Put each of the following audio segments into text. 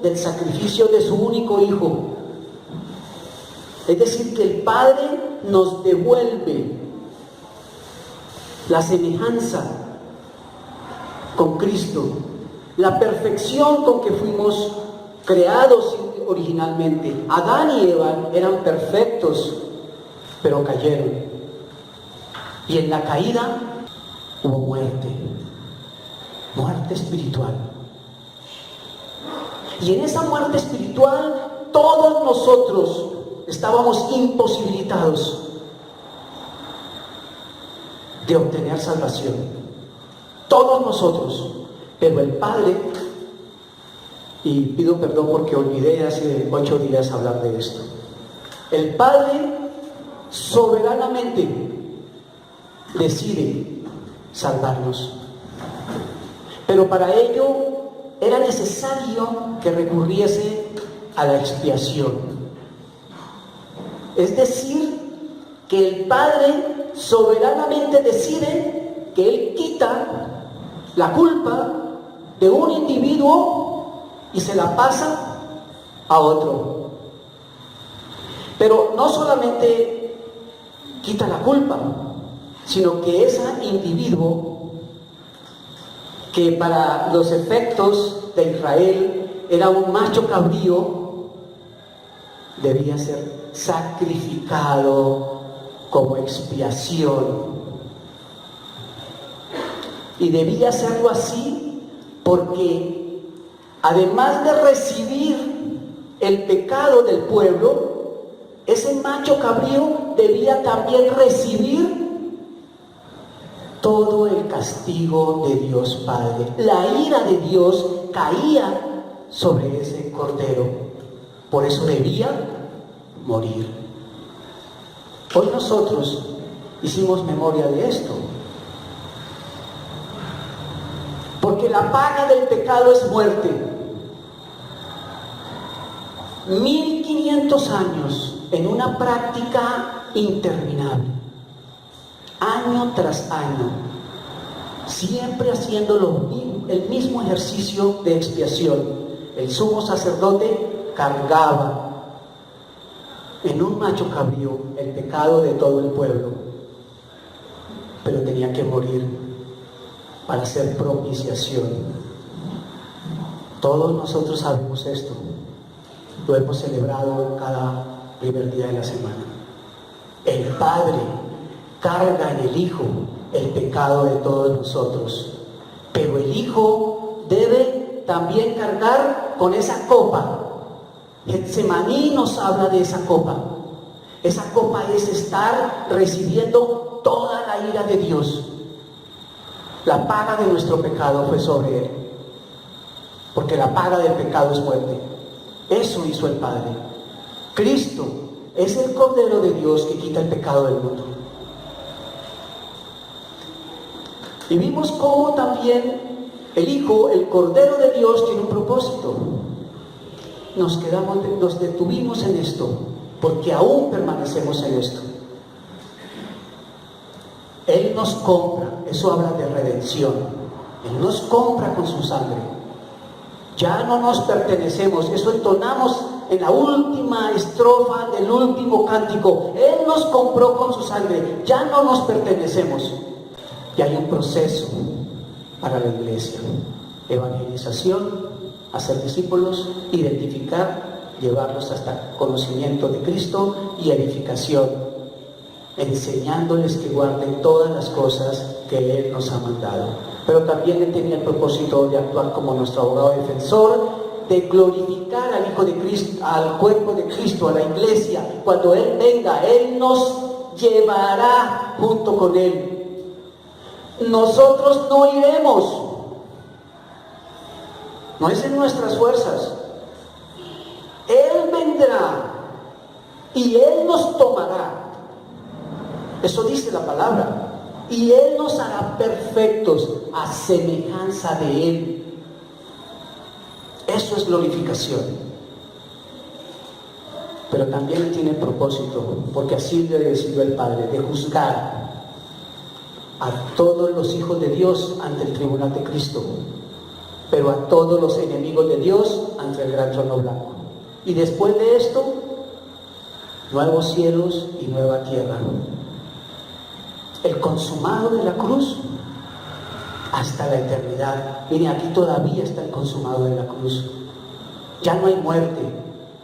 del sacrificio de su único Hijo. Es decir, que el Padre nos devuelve la semejanza con Cristo, la perfección con que fuimos creados originalmente. Adán y Eva eran perfectos, pero cayeron. Y en la caída hubo muerte espiritual. Y en esa muerte espiritual todos nosotros estábamos imposibilitados de obtener salvación. Todos nosotros. Pero el Padre, y pido perdón porque olvidé hace 8 días hablar de esto, el Padre soberanamente decide salvarnos. Pero para ello era necesario que recurriese a la expiación. Es decir, que el Padre soberanamente decide que Él quita la culpa de un individuo y se la pasa a otro. Pero no solamente quita la culpa, sino que ese individuo, que para los efectos de Israel era un macho cabrío, debía ser sacrificado como expiación. Y debía hacerlo así porque, además de recibir el pecado del pueblo, ese macho cabrío debía también recibir todo el castigo de Dios Padre. La ira de Dios caía sobre ese cordero. Por eso debía morir. Hoy nosotros hicimos memoria de esto. Porque la paga del pecado es muerte. 1500 años en una práctica interminable. Año tras año, siempre haciendo el mismo ejercicio de expiación. El sumo sacerdote cargaba en un macho cabrío el pecado de todo el pueblo, pero tenía que morir para hacer propiciación. Todos nosotros sabemos esto, lo hemos celebrado cada primer día de la semana. El Padre carga en el Hijo el pecado de todos nosotros, pero el Hijo debe también cargar con esa copa. Getsemaní nos habla de esa copa. Esa copa es estar recibiendo toda la ira de Dios. La paga de nuestro pecado fue sobre Él, porque la paga del pecado es muerte. Eso hizo el Padre. Cristo es el Cordero de Dios que quita el pecado del mundo. Y vimos cómo también el Hijo, el Cordero de Dios, tiene un propósito. Nos detuvimos en esto, porque aún permanecemos en esto. Él nos compra, eso habla de redención. Él nos compra con su sangre. Ya no nos pertenecemos, eso entonamos en la última estrofa del último cántico. Él nos compró con su sangre, ya no nos pertenecemos. Y hay un proceso para la iglesia: evangelización, hacer discípulos, identificar, llevarlos hasta conocimiento de Cristo, y edificación, enseñándoles que guarden todas las cosas que Él nos ha mandado. Pero también Él tenía el propósito de actuar como nuestro abogado defensor, de glorificar al Hijo de Cristo, al cuerpo de Cristo, a la iglesia. Cuando Él venga, Él nos llevará junto con Él. Nosotros no iremos, no es en nuestras fuerzas. Él vendrá y Él nos tomará. Eso dice la palabra. Y Él nos hará perfectos a semejanza de Él. Eso es glorificación. Pero también tiene propósito, porque así le decidió el Padre, de juzgar a todos los hijos de Dios ante el tribunal de Cristo. pero a todos los enemigos de Dios ante el gran trono blanco. Y después de esto, nuevos cielos y nueva tierra. El consumado de la cruz hasta la eternidad. Miren, aquí todavía está el consumado de la cruz. Ya no hay muerte,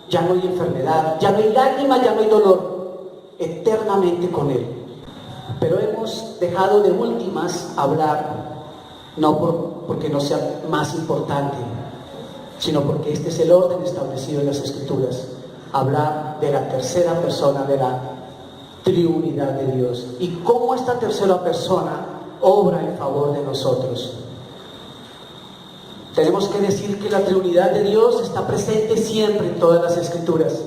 ya no hay enfermedad, ya no hay lágrimas, ya no hay dolor. Eternamente con Él. Pero hemos dejado de últimas hablar, no porque no sea más importante, sino porque este es el orden establecido en las Escrituras. Hablar de la tercera persona de la triunidad de Dios y cómo esta tercera persona obra en favor de nosotros. Tenemos que decir que la triunidad de Dios está presente siempre en todas las Escrituras.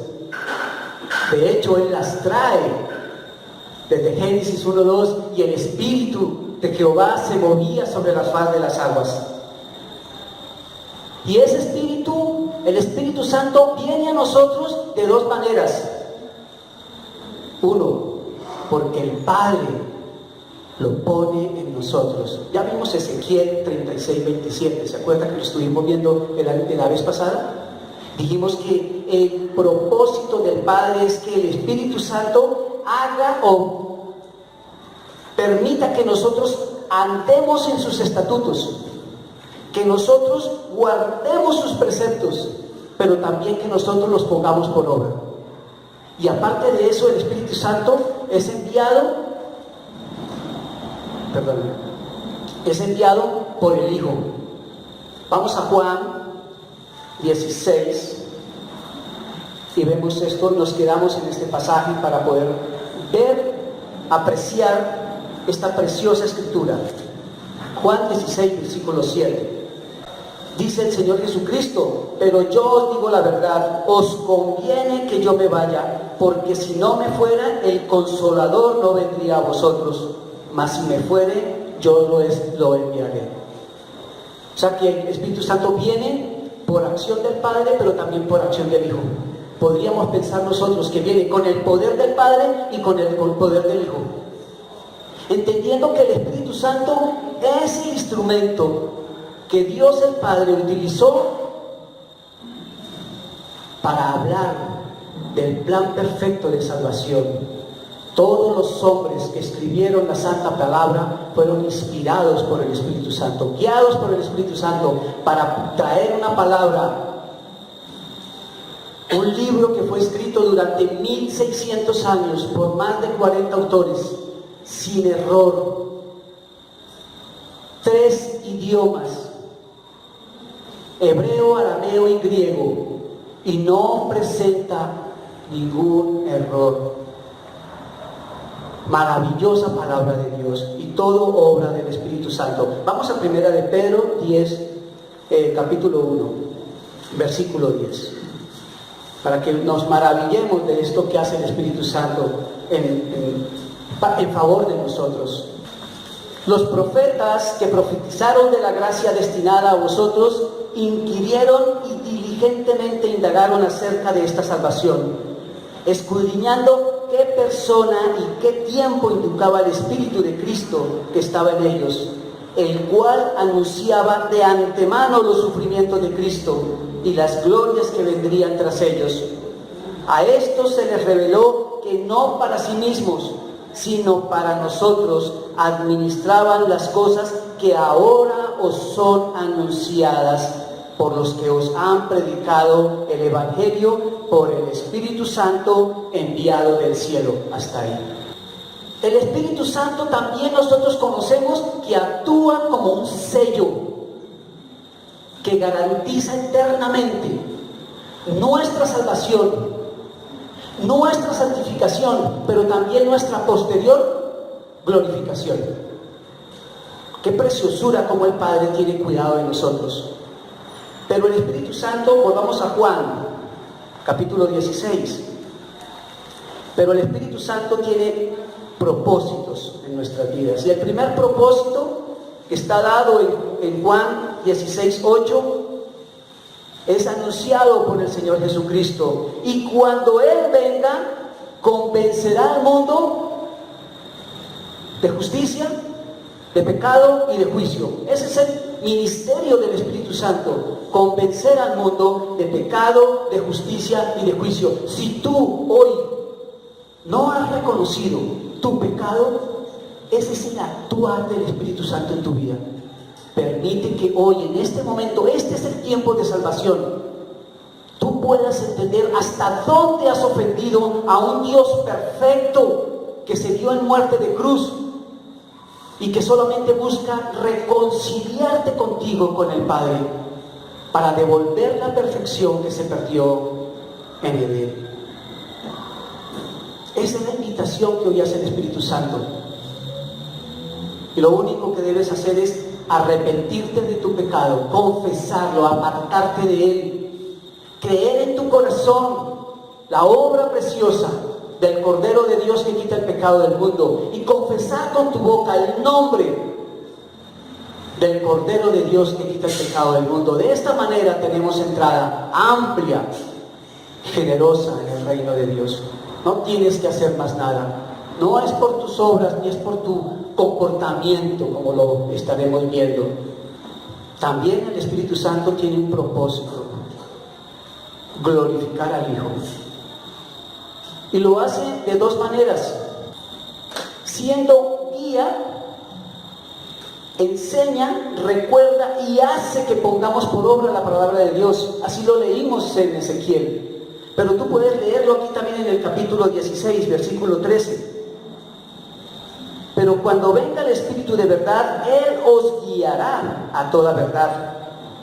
De hecho, Él las trae desde Génesis 1:2, y el Espíritu de Jehová se movía sobre la faz de las aguas. Y ese Espíritu, el Espíritu Santo, viene a nosotros de dos maneras. Uno, porque el Padre lo pone en nosotros. Ya vimos Ezequiel 36:27, ¿se acuerdan que lo estuvimos viendo la vez pasada? Dijimos que el propósito del Padre es que el Espíritu Santo haga o permita que nosotros andemos en sus estatutos, que nosotros guardemos sus preceptos, pero también que nosotros los pongamos por obra. Y aparte de eso, el Espíritu Santo es enviado por el Hijo. Vamos a Juan 16 y vemos esto. Nos quedamos en este pasaje para poder ver, apreciar esta preciosa escritura. Juan 16, versículo 7. Dice el Señor Jesucristo: pero yo os digo la verdad, os conviene que yo me vaya, porque si no me fuera, el Consolador no vendría a vosotros, mas si me fuere, yo lo enviaré. O sea que el Espíritu Santo viene por acción del Padre, pero también por acción del Hijo. Podríamos pensar nosotros que viene con el poder del Padre y con el poder del Hijo, entendiendo que el Espíritu Santo es el instrumento que Dios el Padre utilizó para hablar del plan perfecto de salvación. Todos los hombres que escribieron la santa palabra fueron inspirados por el Espíritu Santo, guiados por el Espíritu Santo para traer una palabra, un libro que fue escrito durante 1600 años por más de 40 autores, sin error, 3 idiomas, hebreo, arameo y griego, y no presenta ningún error. Maravillosa palabra de Dios, y todo obra del Espíritu Santo. Vamos a primera de Pedro 10, capítulo 1, versículo 10, para que nos maravillemos de esto que hace el Espíritu Santo en favor de nosotros. Los profetas que profetizaron de la gracia destinada a vosotros inquirieron y diligentemente indagaron acerca de esta salvación, escudriñando qué persona y qué tiempo indicaba el Espíritu de Cristo que estaba en ellos, el cual anunciaba de antemano los sufrimientos de Cristo y las glorias que vendrían tras ellos. A estos se les reveló que no para sí mismos, sino para nosotros administraban las cosas que ahora os son anunciadas por los que os han predicado el Evangelio por el Espíritu Santo enviado del cielo. Hasta ahí. El Espíritu Santo también nosotros conocemos que actúa como un sello que garantiza eternamente nuestra salvación, nuestra santificación, pero también nuestra posterior glorificación. Qué preciosura como el Padre tiene cuidado de nosotros. Pero el Espíritu Santo, volvamos a Juan, capítulo 16. Pero el Espíritu Santo tiene propósitos en nuestras vidas. Y el primer propósito que está dado en Juan 16:8 es anunciado por el Señor Jesucristo. Y cuando Él venga, convencerá al mundo de justicia, de pecado y de juicio. Ese es ministerio del Espíritu Santo: convencer al mundo de pecado, de justicia y de juicio. Si tú hoy no has reconocido tu pecado, ese es el actuar del Espíritu Santo en tu vida. Permite que hoy, en este momento, este es el tiempo de salvación, tú puedas entender hasta dónde has ofendido a un Dios perfecto que se dio en muerte de cruz y que solamente busca reconciliarte contigo, con el Padre, para devolver la perfección que se perdió en Edén. Esa es la invitación que hoy hace el Espíritu Santo. Y lo único que debes hacer es arrepentirte de tu pecado, confesarlo, apartarte de él, creer en tu corazón la obra preciosa del Cordero de Dios que quita el pecado del mundo, y confesar con tu boca el nombre del Cordero de Dios que quita el pecado del mundo. De esta manera tenemos entrada amplia, generosa en el reino de Dios. No tienes que hacer más nada. No es por tus obras ni es por tu comportamiento, como lo estaremos viendo. También el Espíritu Santo tiene un propósito: glorificar al Hijo. Y lo hace de dos maneras: siendo guía, enseña, recuerda y hace que pongamos por obra la palabra de Dios. Así lo leímos en Ezequiel. Pero tú puedes leerlo aquí también en el capítulo 16, versículo 13. Pero cuando venga el Espíritu de verdad, Él os guiará a toda verdad,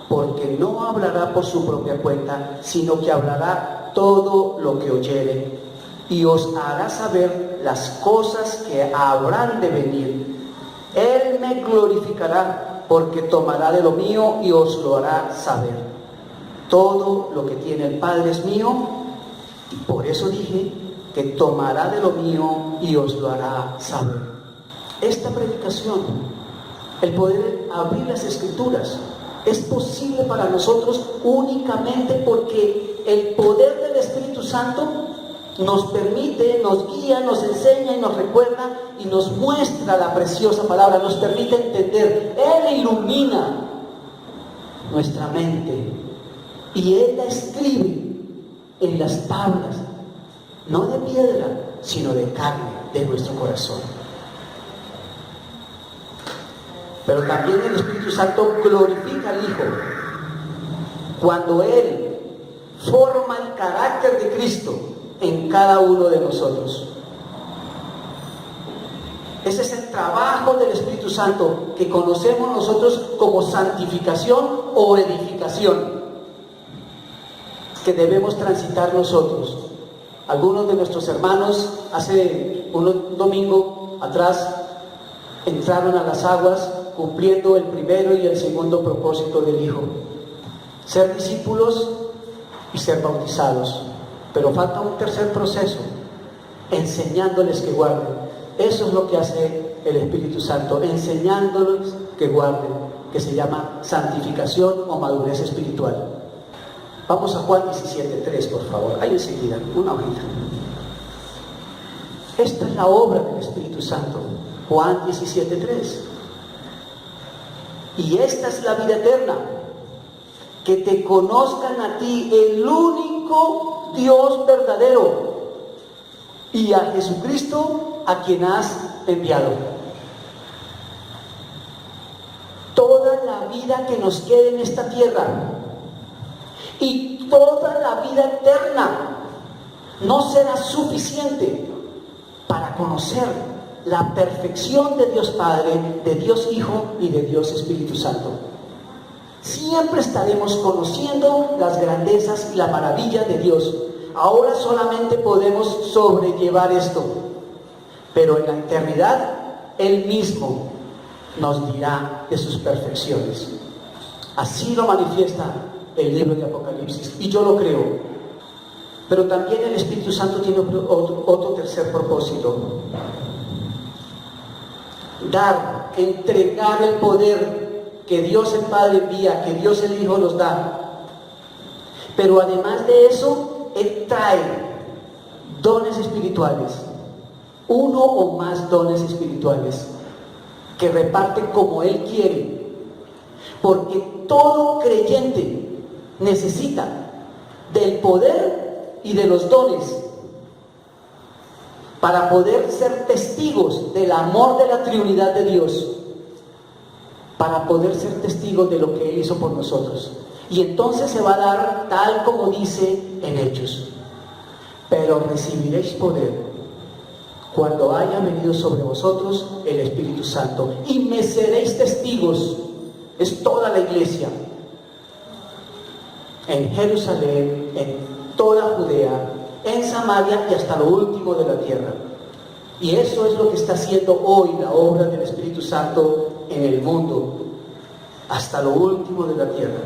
porque no hablará por su propia cuenta, sino que hablará todo lo que oyere, y os hará saber las cosas que habrán de venir. Él me glorificará, porque tomará de lo mío y os lo hará saber. Todo lo que tiene el Padre es mío, y por eso dije que tomará de lo mío y os lo hará saber. Esta predicación, el poder abrir las Escrituras, es posible para nosotros únicamente porque el poder del Espíritu Santo nos permite, nos guía, nos enseña y nos recuerda y nos muestra la preciosa palabra, nos permite entender. Él ilumina nuestra mente y Él la escribe en las tablas, no de piedra, sino de carne, de nuestro corazón. Pero también el Espíritu Santo glorifica al Hijo cuando Él forma el carácter de Cristo en cada uno de nosotros. Ese es el trabajo del Espíritu Santo, que conocemos nosotros como santificación o edificación, que debemos transitar nosotros. Algunos de nuestros hermanos hace un domingo atrás entraron a las aguas cumpliendo el primero y el segundo propósito del Hijo: ser discípulos y ser bautizados. Pero falta un tercer proceso: enseñándoles que guarden. Eso es lo que hace el Espíritu Santo, enseñándoles que guarden, que se llama santificación o madurez espiritual. Vamos a Juan 17:3, por favor. Ahí enseguida, una hojita. Esta es la obra del Espíritu Santo. Juan 17:3. Y esta es la vida eterna, que te conozcan a ti, el único Dios verdadero, y a Jesucristo, a quien has enviado. Toda la vida que nos quede en esta tierra y toda la vida eterna no será suficiente para conocer la perfección de Dios Padre, de Dios Hijo y de Dios Espíritu Santo. Siempre estaremos conociendo las grandezas y la maravilla de Dios. Ahora solamente podemos sobrellevar esto, pero en la eternidad Él mismo nos dirá de sus perfecciones. Así lo manifiesta el libro de Apocalipsis, y yo lo creo. Pero también el Espíritu Santo tiene otro tercer propósito: entregar el poder que Dios el Padre envía, que Dios el Hijo nos da. Pero además de eso, Él trae dones espirituales, uno o más dones espirituales, que reparte como Él quiere. porque todo creyente necesita del poder y de los dones para poder ser testigos del amor de la Trinidad de Dios, para poder ser testigos de lo que Él hizo por nosotros. Y entonces se va a dar tal como dice en Hechos: pero recibiréis poder cuando haya venido sobre vosotros el Espíritu Santo, y me seréis testigos. Es toda la iglesia, en Jerusalén, en toda Judea, en Samaria y hasta lo último de la tierra. Y eso es lo que está haciendo hoy la obra del Espíritu Santo en el mundo, hasta lo último de la tierra.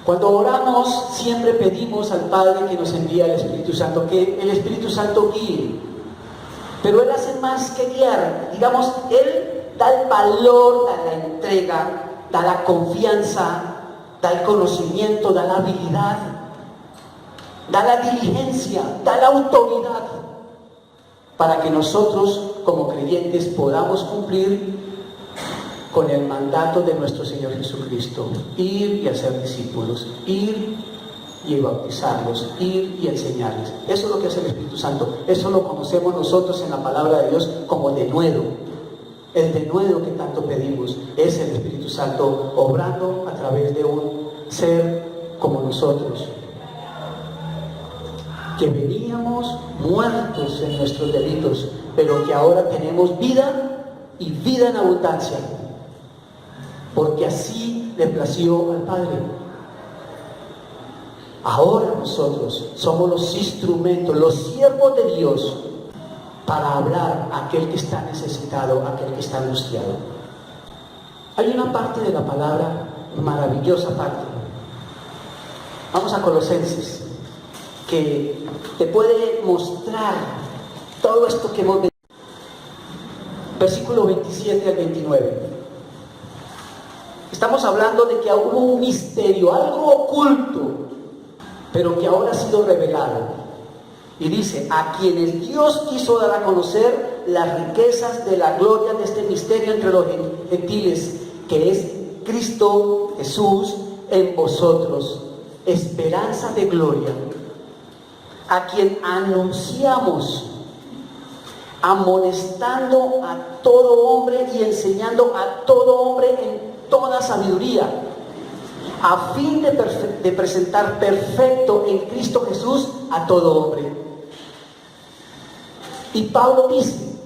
Cuando oramos, siempre pedimos al Padre que nos envíe el Espíritu Santo, que el Espíritu Santo guíe. Pero Él hace más que guiar. Digamos, Él da el valor, da la entrega, da la confianza, da el conocimiento, da la habilidad, da la diligencia, da la autoridad, para que nosotros como creyentes podamos cumplir con el mandato de nuestro Señor Jesucristo: ir y hacer discípulos, ir y bautizarlos, ir y enseñarles. Eso es lo que hace el Espíritu Santo. Eso lo conocemos nosotros en la palabra de Dios como denuedo. El denuedo que tanto pedimos es el Espíritu Santo obrando a través de un ser como nosotros, que veníamos muertos en nuestros delitos, pero que ahora tenemos vida y vida en abundancia, porque así le plació al Padre. Ahora nosotros somos los instrumentos, los siervos de Dios, para hablar a aquel que está necesitado, a aquel que está angustiado. Hay una parte de la palabra, maravillosa parte. Vamos a Colosenses, que te puede mostrar todo esto que hemos visto. Versículo 27 al 29. Estamos hablando de que hubo un misterio, algo oculto, pero que ahora ha sido revelado. Y dice: a quienes Dios quiso dar a conocer las riquezas de la gloria de este misterio entre los gentiles, que es Cristo Jesús en vosotros, esperanza de gloria, a quien anunciamos, amonestando a todo hombre y enseñando a todo hombre en toda sabiduría, a fin de presentar perfecto en Cristo Jesús a todo hombre. Y Pablo dice: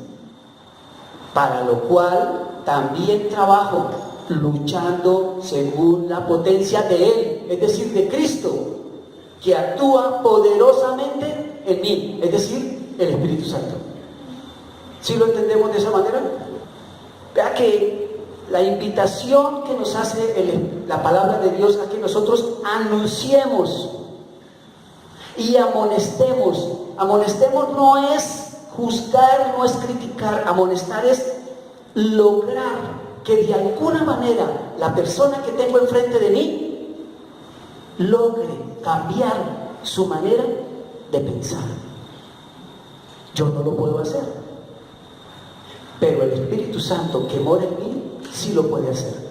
para lo cual también trabajo, luchando según la potencia de Él, es decir, de Cristo, que actúa poderosamente en mí, es decir, el Espíritu Santo. ¿Sí lo entendemos de esa manera? Vea que la invitación que nos hace la palabra de Dios a que nosotros anunciemos y amonestemos. Amonestemos no es juzgar, no es criticar. Amonestar es lograr que de alguna manera la persona que tengo enfrente de mí logre cambiar su manera de pensar. Yo no lo puedo hacer, pero el Espíritu Santo que mora en mí sí lo puede hacer.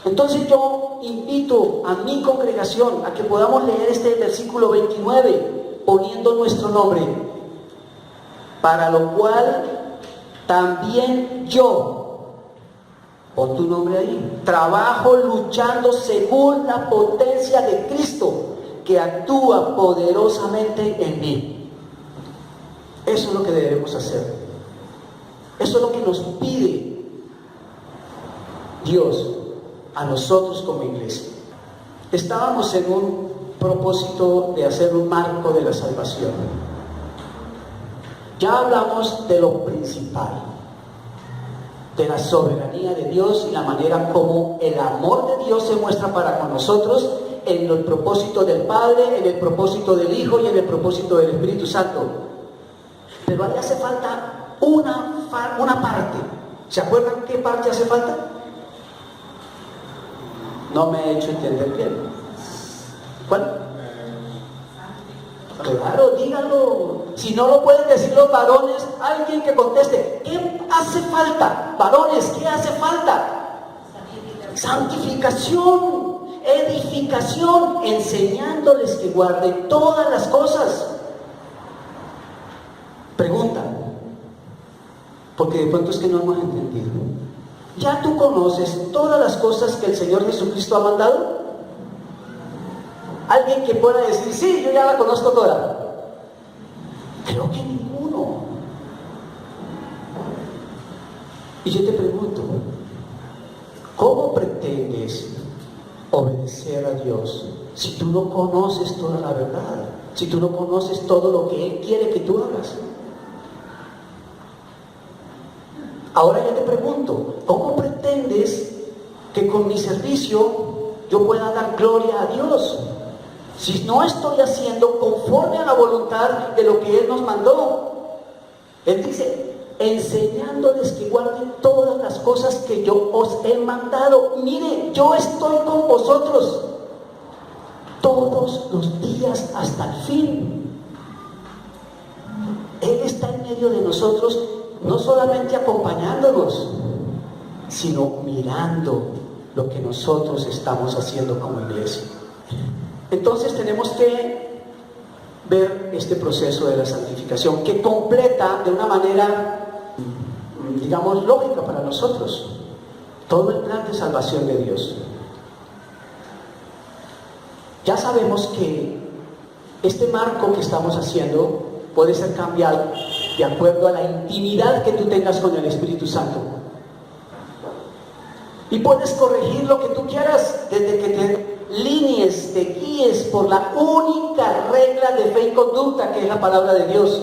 Entonces yo invito a mi congregación a que podamos leer este versículo 29 poniendo nuestro nombre: para lo cual también yo, pon tu nombre ahí, trabajo luchando según la potencia de Cristo que actúa poderosamente en mí. Eso es lo que debemos hacer. Eso es lo que nos pide Dios a nosotros como iglesia. Estábamos en un propósito de hacer un marco de la salvación. Ya hablamos de lo principal, de la soberanía de Dios y la manera como el amor de Dios se muestra para con nosotros en el propósito del Padre, en el propósito del Hijo y en el propósito del Espíritu Santo. Pero ahí hace falta una parte. ¿Se acuerdan qué parte hace falta? No me he hecho entender bien. ¿Cuál? Claro, díganlo. Si no lo pueden decir los varones, alguien que conteste. ¿Qué hace falta? Varones, ¿qué hace falta? santificación, edificación, enseñándoles que guarden todas las cosas. Pregunta, porque de pronto es que no hemos entendido. ¿Ya tú conoces todas las cosas que el Señor Jesucristo ha mandado? Alguien que pueda decir, sí, yo ya la conozco toda. Creo que ninguno. Y yo te pregunto, ¿cómo pretendes obedecer a Dios si tú no conoces toda la verdad? Si tú no conoces todo lo que Él quiere que tú hagas. Ahora yo te pregunto, ¿cómo pretendes que con mi servicio yo pueda dar gloria a Dios si no estoy haciendo conforme a la voluntad de lo que Él nos mandó? Él dice, enseñándoles que guarden todas las cosas que yo os he mandado. Mire, yo estoy con vosotros todos los días hasta el fin. Él está en medio de nosotros, no solamente acompañándonos, sino mirando lo que nosotros estamos haciendo como iglesia. Entonces tenemos que ver este proceso de la santificación, que completa de una manera, digamos, lógica para nosotros todo el plan de salvación de Dios. Ya sabemos que este marco que estamos haciendo puede ser cambiado de acuerdo a la intimidad que tú tengas con el Espíritu Santo. Y puedes corregir lo que tú quieras desde que te línees, te guíes por la única regla de fe y conducta que es la palabra de Dios.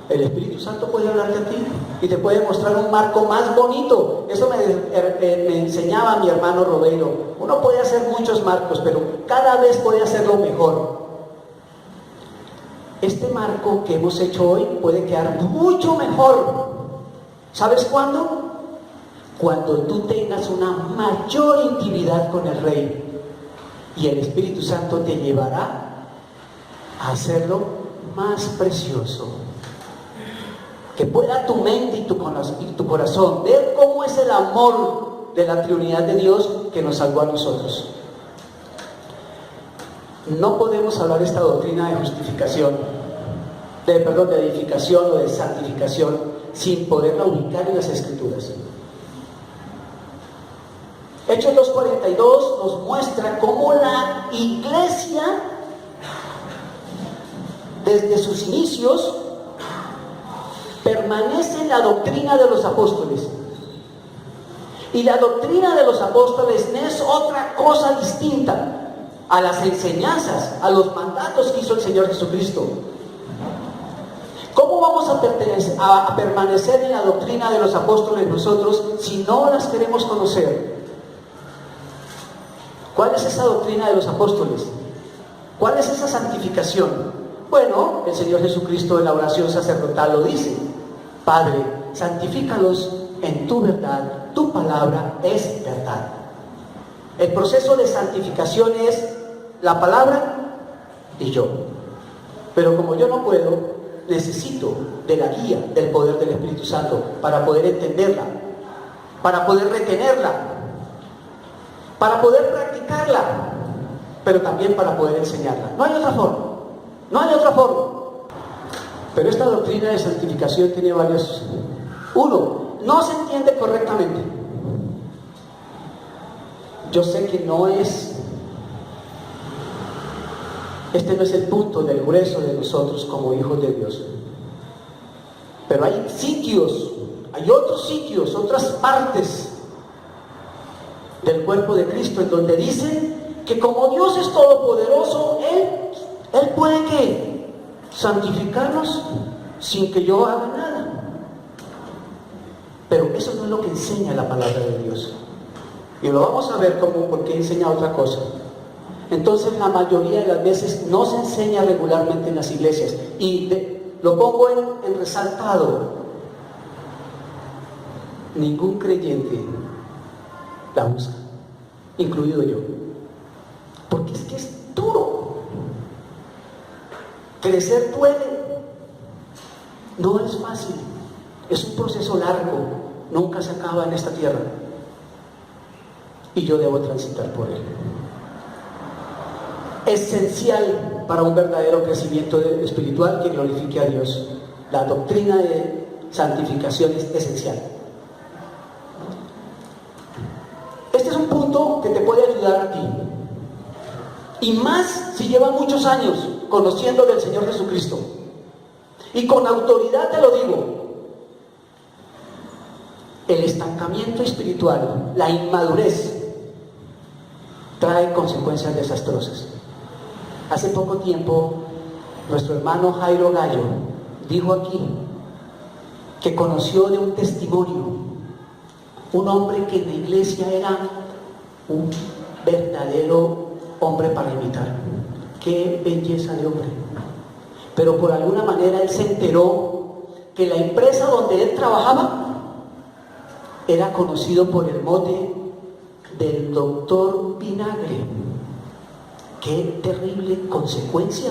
El Espíritu Santo puede hablarte a ti y te puede mostrar un marco más bonito. Eso me enseñaba mi hermano Robeiro. Uno puede hacer muchos marcos, pero cada vez puede hacerlo mejor. Este marco que hemos hecho hoy puede quedar mucho mejor. ¿Sabes cuándo? Cuando tú tengas una mayor intimidad con el Rey, y el Espíritu Santo te llevará a hacerlo más precioso. Que pueda tu mente y tu corazón ver cómo es el amor de la Trinidad de Dios que nos salvó a nosotros. No podemos hablar esta doctrina de justificación, de edificación o de santificación sin poderla ubicar en las Escrituras. Hechos 2:42 nos muestra cómo la iglesia, desde sus inicios, permanece en la doctrina de los apóstoles. Y la doctrina de los apóstoles no es otra cosa distinta a las enseñanzas, a los mandatos que hizo el Señor Jesucristo. ¿Cómo vamos a permanecer en la doctrina de los apóstoles nosotros si no las queremos conocer? ¿Cuál es esa doctrina de los apóstoles? ¿Cuál es esa santificación? Bueno, el Señor Jesucristo en la oración sacerdotal lo dice: Padre, santifícalos en tu verdad, tu palabra es verdad. El proceso de santificación es la palabra y yo. Pero como yo no puedo, necesito de la guía, del poder del Espíritu Santo para poder entenderla, para poder retenerla, para poder practicarla, pero también para poder enseñarla. No hay otra forma, no hay otra forma. Pero esta doctrina de santificación tiene varios. Uno, no se entiende correctamente. Yo sé que este no es el punto del grueso de nosotros como hijos de Dios. Pero hay otros sitios, otras partes del cuerpo de Cristo en donde dice que como Dios es todopoderoso, Él puede ¿qué? Santificarnos sin que yo haga nada. Pero eso no es lo que enseña la palabra de Dios. Y lo vamos a ver porque enseña otra cosa. Entonces la mayoría de las veces no se enseña regularmente en las iglesias. Y lo pongo en resaltado. Ningún creyente la usa, incluido yo. Porque es que es duro. Crecer duele. No es fácil. Es un proceso largo. Nunca se acaba en esta tierra. y yo debo transitar por él. Esencial para un verdadero crecimiento espiritual que glorifique a Dios. La doctrina de santificación es esencial. Este es un punto que te puede ayudar a ti. Y más si lleva muchos años conociendo del Señor Jesucristo. Y con autoridad te lo digo. El estancamiento espiritual, la inmadurez, trae consecuencias desastrosas. Hace poco tiempo, nuestro hermano Jairo Gallo dijo aquí que conoció de un testimonio, un hombre que en la iglesia era un verdadero hombre para imitar. ¡Qué belleza de hombre! Pero por alguna manera él se enteró que la empresa donde él trabajaba era conocido por el mote del doctor Vinagre. ¡Qué terrible consecuencia!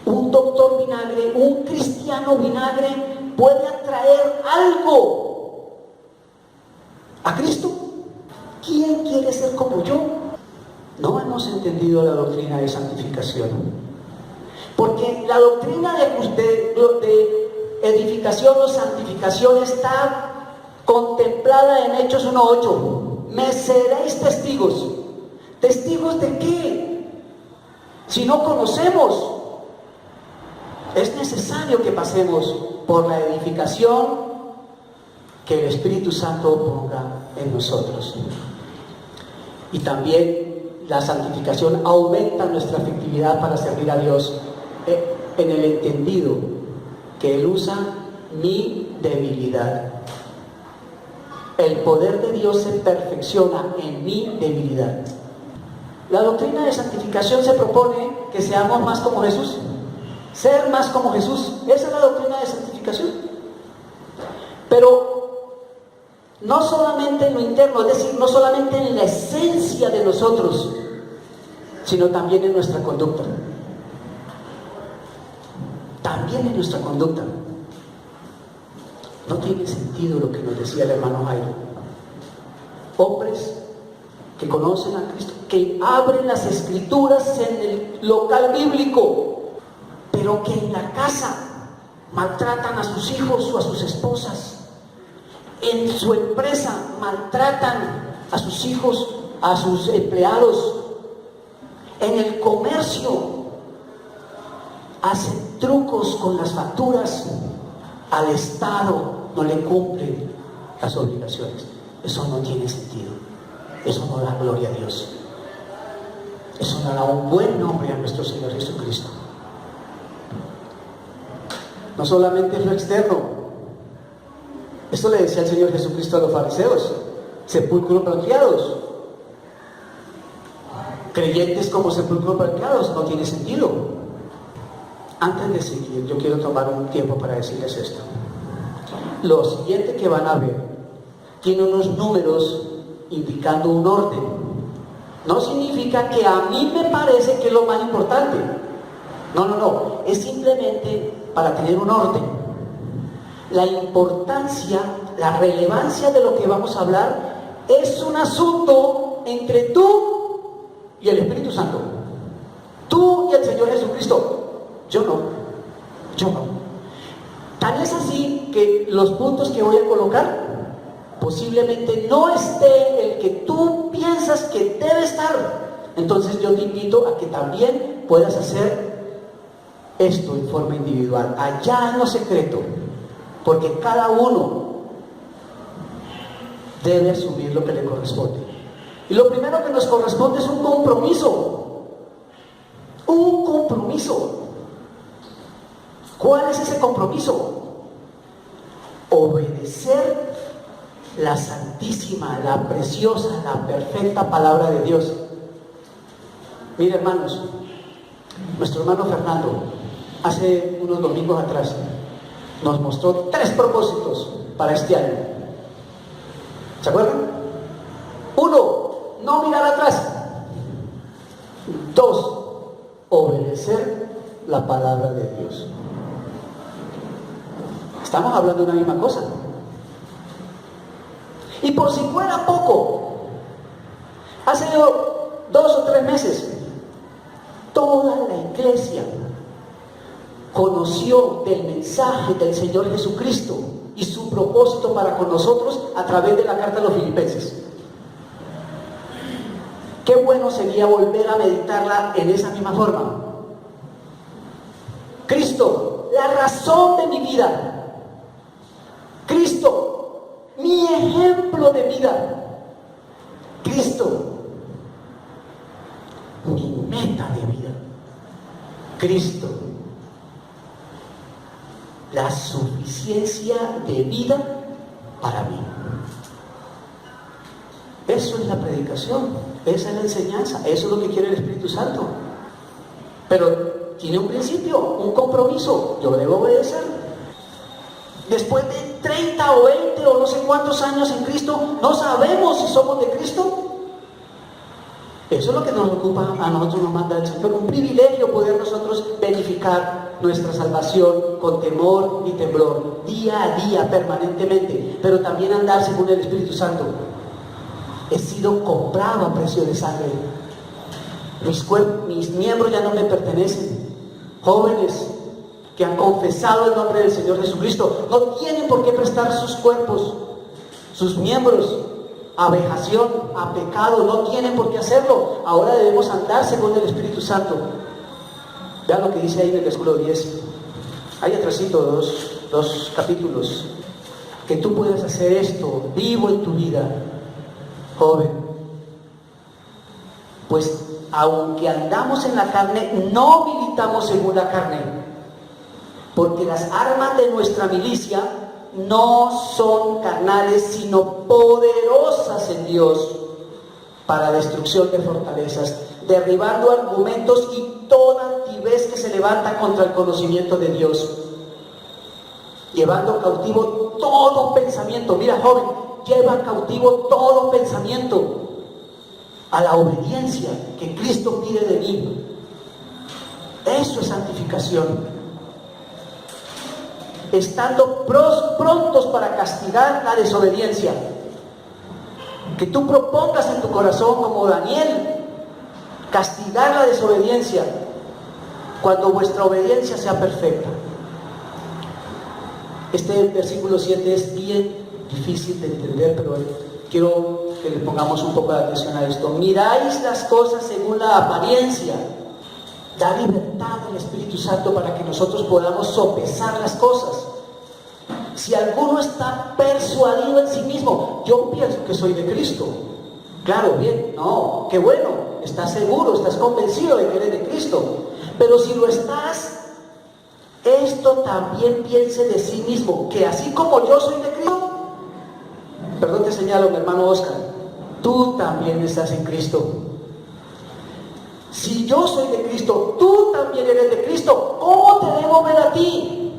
Un doctor Vinagre, un cristiano Vinagre puede atraer algo a Cristo. ¿Quién quiere ser como yo? No hemos entendido la doctrina de santificación. Porque la doctrina de edificación o santificación está contemplada en Hechos 1:8. Me seréis testigos. ¿Testigos de qué? Si no conocemos, es necesario que pasemos por la edificación que el Espíritu Santo ponga en nosotros. Y también la santificación aumenta nuestra efectividad para servir a Dios en el entendido que Él usa mi debilidad. El poder de Dios se perfecciona en mi debilidad. La doctrina de santificación se propone que seamos más como Jesús. Ser más como Jesús. Esa es la doctrina de santificación. Pero no solamente en lo interno, es decir, no solamente en la esencia de nosotros, sino también en nuestra conducta. También en nuestra conducta. No tiene sentido lo que nos decía el hermano Jairo. Hombres que conocen a Cristo, que abren las escrituras en el local bíblico, pero que en la casa maltratan a sus hijos o a sus esposas. En su empresa maltratan a sus hijos, a sus empleados. En el comercio hacen trucos con las facturas. Al Estado no le cumplen las obligaciones. Eso no tiene sentido. Eso no da gloria a Dios. Eso no da un buen nombre a nuestro Señor Jesucristo. No solamente es lo externo. Esto le decía el Señor Jesucristo a los fariseos: sepulcros blanqueados. Creyentes como sepulcros blanqueados, no tiene sentido. Antes de seguir, yo quiero tomar un tiempo para decirles esto. Lo siguiente que van a ver tiene unos números indicando un orden. No significa que a mí me parece que es lo más importante. No. Es simplemente para tener un orden. La importancia, la relevancia de lo que vamos a hablar es un asunto entre tú y el Espíritu Santo. Tú y el Señor Jesucristo. Yo no. Tan es así que los puntos que voy a colocar posiblemente no esté el que tú piensas que debe estar. Entonces yo te invito a que también puedas hacer esto en forma individual, allá en lo secreto, porque cada uno debe asumir lo que le corresponde. Y lo primero que nos corresponde es un compromiso. Un compromiso. ¿Cuál es ese compromiso? Obedecer la santísima, la preciosa, la perfecta palabra de Dios. Mire, hermanos, nuestro hermano Fernando hace unos domingos atrás nos mostró 3 propósitos para este año. ¿Se acuerdan? 1, no mirar atrás. 2, obedecer la palabra de Dios. Estamos hablando de una misma cosa. Y Y por si fuera poco, hace 2 o 3 meses, toda la iglesia conoció del mensaje del Señor Jesucristo y su propósito para con nosotros a través de la carta a los Filipenses. Qué bueno sería volver a meditarla en esa misma forma. Cristo, la razón de mi vida. Cristo, mi ejemplo de vida. Cristo, mi meta de vida. Cristo, la suficiencia de vida para mí. Eso es la predicación, esa es la enseñanza, eso es lo que quiere el Espíritu Santo. Pero tiene un principio, un compromiso, yo debo obedecer. Después de 30 o 20 o no sé cuántos años en Cristo, no sabemos si somos de Cristo. Eso es lo que nos ocupa, a nosotros nos manda el Señor, un privilegio poder nosotros verificar nuestra salvación con temor y temblor, día a día, permanentemente, pero también andar según el Espíritu Santo. He sido comprado a precio de sangre. Mis miembros ya no me pertenecen. Jóvenes que han confesado el nombre del Señor Jesucristo no tienen por qué prestar sus cuerpos, sus miembros, a vejación, a pecado, no tienen por qué hacerlo. Ahora debemos andar según el Espíritu Santo. Vean lo que dice ahí en el versículo 10. Hay atrásito dos capítulos. Que tú puedas hacer esto vivo en tu vida, joven. Pues aunque andamos en la carne, no militamos según la carne, porque las armas de nuestra milicia no son carnales, sino poderosas en Dios para destrucción de fortalezas, derribando argumentos y toda altivez que se levanta contra el conocimiento de Dios, llevando cautivo todo pensamiento. Mira, joven, lleva cautivo todo pensamiento a la obediencia que Cristo pide de mí. Eso es santificación. Estando prontos para castigar la desobediencia. Que tú propongas en tu corazón, como Daniel, castigar la desobediencia cuando vuestra obediencia sea perfecta. Este versículo 7 es bien difícil de entender, pero quiero que le pongamos un poco de atención a esto. Miráis las cosas según la apariencia. Da libertad al Espíritu Santo para que nosotros podamos sopesar las cosas. Si alguno está persuadido en sí mismo, yo pienso que soy de Cristo. Claro, bien, no, qué bueno, estás seguro, estás convencido de que eres de Cristo. Pero si lo estás, esto también piense de sí mismo, que así como yo soy de Cristo, perdón te señalo, mi hermano Oscar, tú también estás en Cristo. Si yo soy de Cristo, tú también eres de Cristo, ¿cómo te debo ver a ti?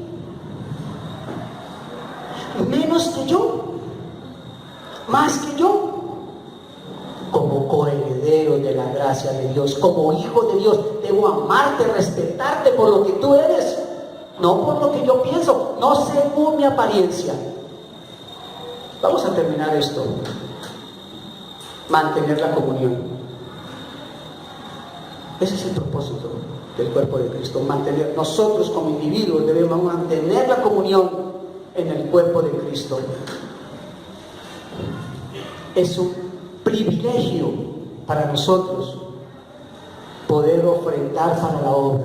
Menos que yo, más que yo, como coheredero de la gracia de Dios, como hijo de Dios, debo amarte, respetarte por lo que tú eres, no por lo que yo pienso, no según mi apariencia. Vamos a terminar esto. Mantener la comunión. Ese es el propósito del cuerpo de Cristo, mantener. Nosotros como individuos debemos mantener la comunión en el cuerpo de Cristo. Es un privilegio para nosotros poder ofrendar para la obra.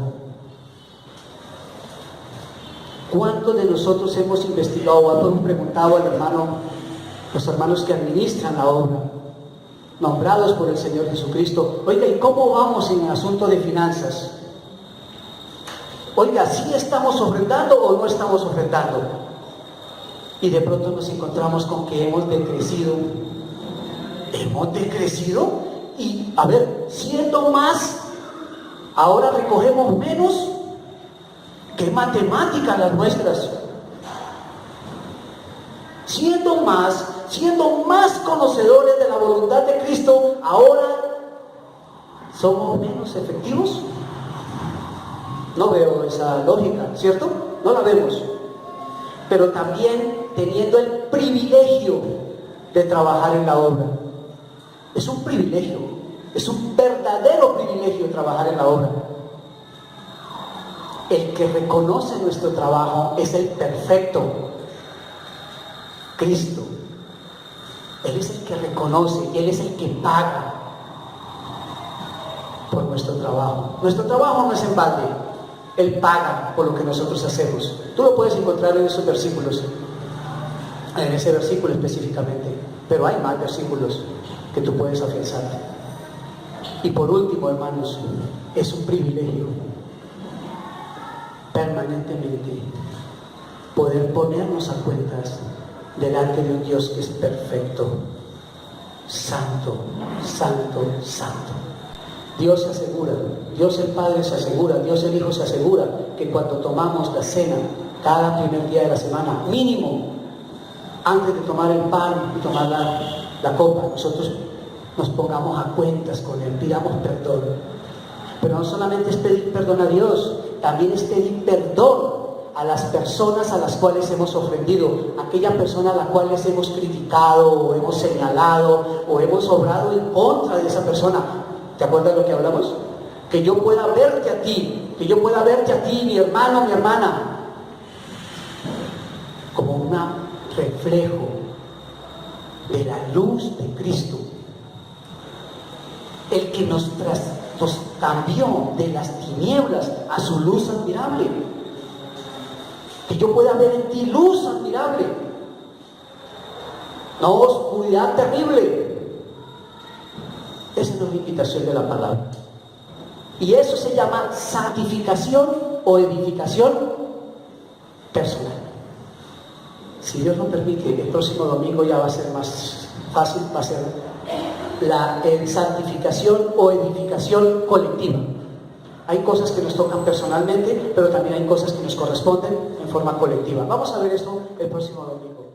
¿Cuántos de nosotros hemos investigado o hemos preguntado al hermano, los hermanos que administran la obra, nombrados por el Señor Jesucristo, oiga, ¿y cómo vamos en el asunto de finanzas? Oiga, ¿sí estamos ofrendando o no estamos ofrendando? Y de pronto nos encontramos con que hemos decrecido. ¿Hemos decrecido? Y, a ver, siendo más, ahora recogemos menos. ¿Qué matemáticas las nuestras? Siendo más conocedores de la voluntad de Cristo, ahora somos menos efectivos. No veo esa lógica, ¿cierto? No la vemos. Pero también teniendo el privilegio de trabajar en la obra. Es un privilegio, es un verdadero privilegio trabajar en la obra. El que reconoce nuestro trabajo es el perfecto, Cristo. Él es el que reconoce y Él es el que paga por nuestro trabajo. Nuestro trabajo no es en balde. Él paga por lo que nosotros hacemos. Tú lo puedes encontrar en esos versículos, en ese versículo específicamente, pero hay más versículos que tú puedes afianzarte. Y por último, hermanos, es un privilegio permanentemente poder ponernos a cuentas delante de un Dios que es perfecto, santo, santo, santo. Dios se asegura, Dios el Padre se asegura, Dios el Hijo se asegura que cuando tomamos la cena cada primer día de la semana, mínimo, antes de tomar el pan y tomar la copa, nosotros nos pongamos a cuentas con Él, pidamos perdón. Pero no solamente es pedir perdón a Dios, también es pedir perdón a las personas a las cuales hemos ofendido, aquella persona a la cual les hemos criticado o hemos señalado o hemos obrado en contra de esa persona. ¿Te acuerdas de lo que hablamos? Que yo pueda verte a ti, mi hermano, mi hermana, como un reflejo de la luz de Cristo, el que nos cambió de las tinieblas a su luz admirable. Que yo pueda ver en ti luz admirable, no oscuridad terrible. Esa es la invitación de la palabra. Y eso se llama santificación o edificación personal. Si Dios lo permite, el próximo domingo ya va a ser más fácil, va a ser la santificación o edificación colectiva. Hay cosas que nos tocan personalmente, pero también hay cosas que nos corresponden en forma colectiva. Vamos a ver esto el próximo domingo.